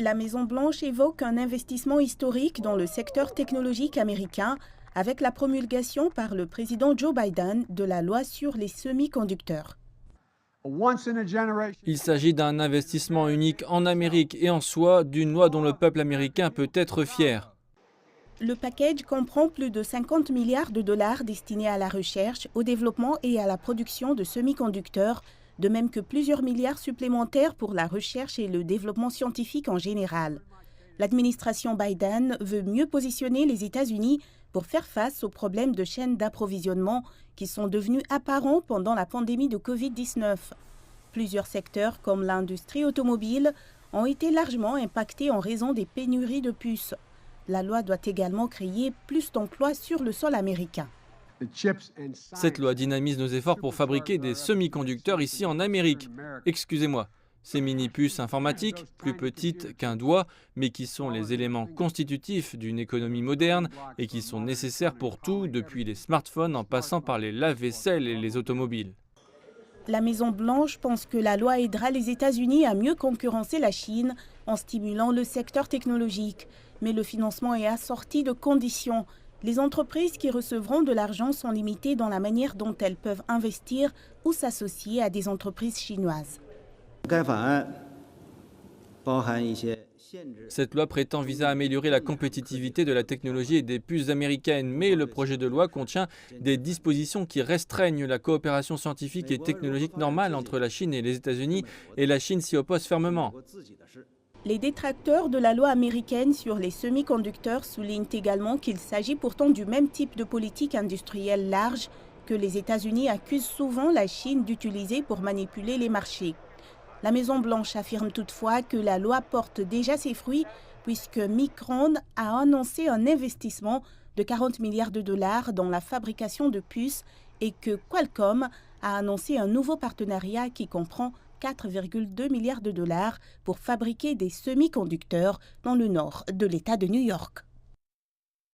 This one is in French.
La Maison-Blanche évoque un investissement historique dans le secteur technologique américain avec la promulgation par le président Joe Biden de la loi sur les semi-conducteurs. Il s'agit d'un investissement unique en Amérique et en soi d'une loi dont le peuple américain peut être fier. Le package comprend plus de 50 milliards de dollars destinés à la recherche, au développement et à la production de semi-conducteurs, de même que plusieurs milliards supplémentaires pour la recherche et le développement scientifique en général. L'administration Biden veut mieux positionner les États-Unis pour faire face aux problèmes de chaîne d'approvisionnement qui sont devenus apparents pendant la pandémie de Covid-19. Plusieurs secteurs, comme l'industrie automobile, ont été largement impactés en raison des pénuries de puces. La loi doit également créer plus d'emplois sur le sol américain. Cette loi dynamise nos efforts pour fabriquer des semi-conducteurs ici en Amérique. Excusez-moi, ces mini-puces informatiques, plus petites qu'un doigt, mais qui sont les éléments constitutifs d'une économie moderne et qui sont nécessaires pour tout, depuis les smartphones en passant par les lave-vaisselle et les automobiles. La Maison-Blanche pense que la loi aidera les États-Unis à mieux concurrencer la Chine en stimulant le secteur technologique. Mais le financement est assorti de conditions. Les entreprises qui recevront de l'argent sont limitées dans la manière dont elles peuvent investir ou s'associer à des entreprises chinoises. Cette loi prétend viser à améliorer la compétitivité de la technologie et des puces américaines, mais le projet de loi contient des dispositions qui restreignent la coopération scientifique et technologique normale entre la Chine et les États-Unis, et la Chine s'y oppose fermement. Les détracteurs de la loi américaine sur les semi-conducteurs soulignent également qu'il s'agit pourtant du même type de politique industrielle large que les États-Unis accusent souvent la Chine d'utiliser pour manipuler les marchés. La Maison-Blanche affirme toutefois que la loi porte déjà ses fruits puisque Micron a annoncé un investissement de 40 milliards de dollars dans la fabrication de puces et que Qualcomm a annoncé un nouveau partenariat qui comprend 4,2 milliards de dollars pour fabriquer des semi-conducteurs dans le nord de l'État de New York.